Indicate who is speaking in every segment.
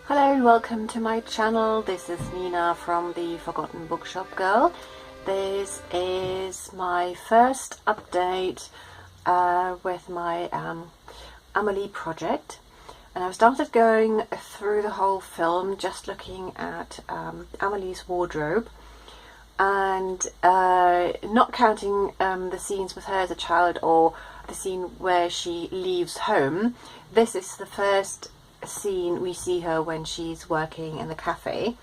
Speaker 1: Hello and welcome to my channel. This is Nina from the Forgotten Bookshop Girl. This is my first update with my Amelie project, and I've started going through the whole film just looking at Amelie's wardrobe and not counting the scenes with her as a child or the scene where she leaves home. This is the first scene we see her when she's working in the cafe,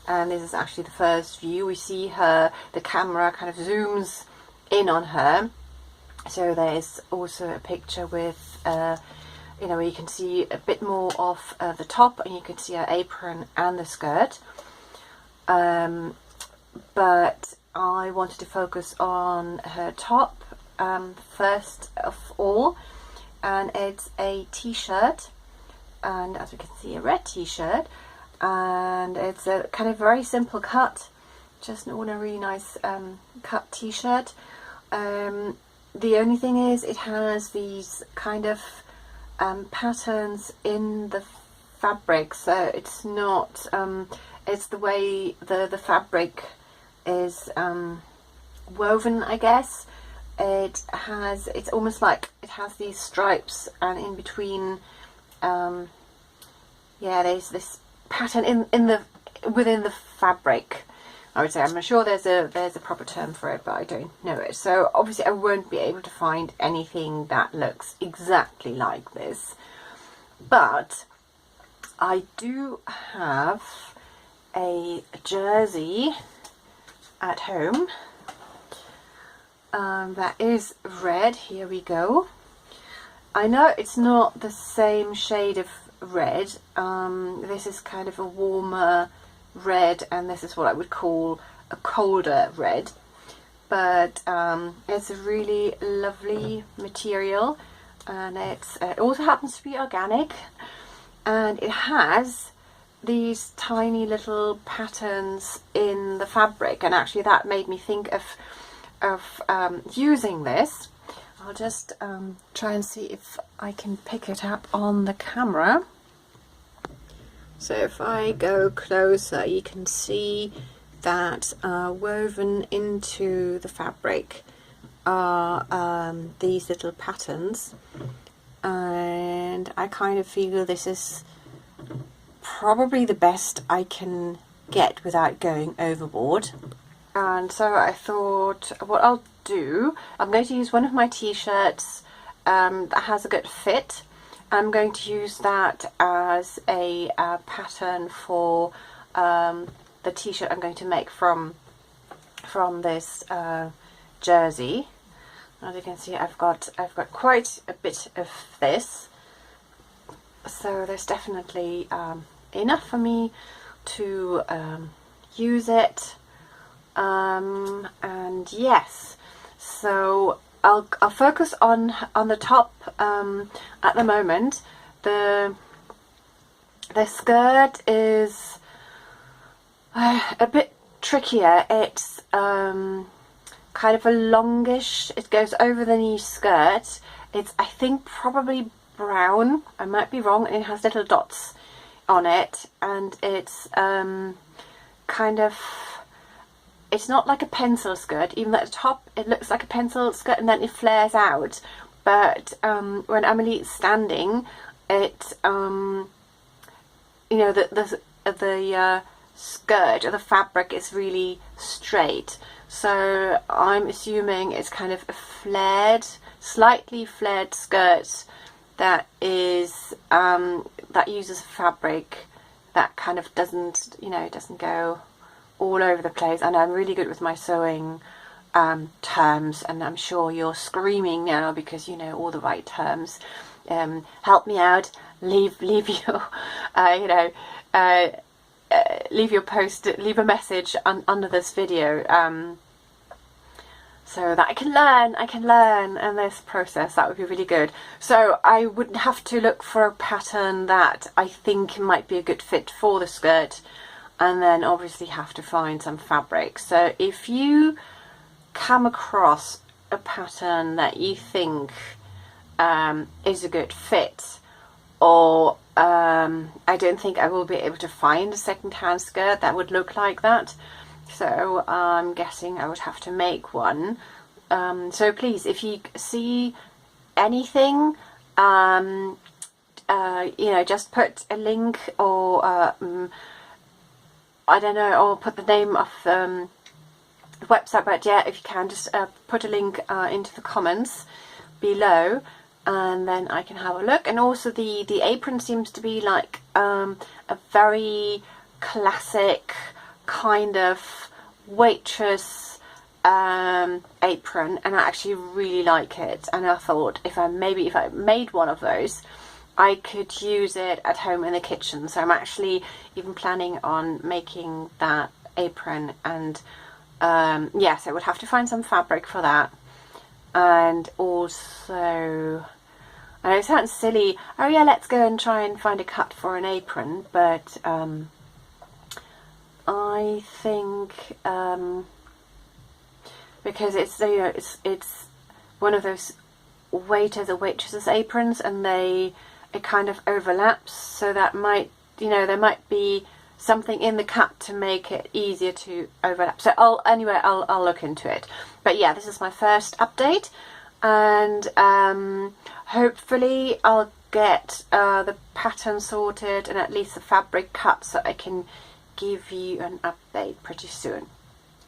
Speaker 1: and this is actually the first view. We see her, the camera kind of zooms in on her, so there's also a picture with you know, where you can see a bit more of the top, and you can see her apron and the skirt, but I wanted to focus on her top first of all, and it's a t-shirt, and as we can see, a red t-shirt, and it's a kind of very simple cut, just an ordinary nice cut t-shirt. The only thing is it has these kind of patterns in the fabric, so it's not it's the way the fabric is woven, I guess. It's almost like it has these stripes, and in between yeah, there's this pattern within the fabric, I would say. I'm not sure there's a proper term for it, but I don't know it. So obviously I won't be able to find anything that looks exactly like this, but I do have a jersey at home that is red. Here we go. I know it's not the same shade of red. This is kind of a warmer red, and this is what I would call a colder red, but it's a really lovely material, and it also happens to be organic, and it has these tiny little patterns in the fabric, and actually that made me think of using this. I'll just try and see if I can pick it up on the camera. So if I go closer, you can see that woven into the fabric are these little patterns, and I kind of feel this is probably the best I can get without going overboard. And so I thought, what I'll do, I'm going to use one of my t-shirts that has a good fit. I'm going to use that as a pattern for the t-shirt I'm going to make from this jersey. As you can see, I've got quite a bit of this, so there's definitely enough for me to use it. And yes, so I'll focus on the top at the moment. The skirt is a bit trickier. It's kind of a longish, it goes over the knee skirt. It's, I think, probably brown, I might be wrong, and it has little dots on it, and it's kind of, it's not like a pencil skirt, even though at the top it looks like a pencil skirt and then it flares out. But when Amelie is standing, it, you know, the skirt or the fabric is really straight. So I'm assuming it's kind of a flared, slightly flared skirt that is that uses fabric that kind of doesn't, you know, doesn't go all over the place. And I'm really good with my sewing terms, and I'm sure you're screaming now because you know all the right terms. Help me out. Leave your you know, leave your post, leave a message under this video, so that I can learn in this process. That would be really good. So I would have to look for a pattern that I think might be a good fit for the skirt, and then obviously have to find some fabric. So if you come across a pattern that you think is a good fit, or I don't think I will be able to find a second-hand skirt that would look like that, so I'm guessing I would have to make one. So please, if you see anything, you know, just put a link, or I don't know, or put the name of the website, but yeah, if you can, just put a link into the comments below, and then I can have a look. And also the apron seems to be like a very classic kind of waitress apron, and I actually really like it, and I thought if I made one of those, I could use it at home in the kitchen. So I'm actually even planning on making that apron, and yes, I would have to find some fabric for that. And also, I know it sounds silly, oh yeah, let's go and try and find a cut for an apron, but I think because it's, you know, it's one of those waiters or waitresses aprons, and it kind of overlaps, so that might, you know, there might be something in the cut to make it easier to overlap. So I'll look into it. But yeah, this is my first update, and hopefully I'll get the pattern sorted and at least the fabric cut, so I can give you an update pretty soon.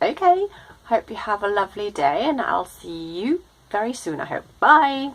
Speaker 1: Okay, hope you have a lovely day, and I'll see you very soon, I hope. Bye!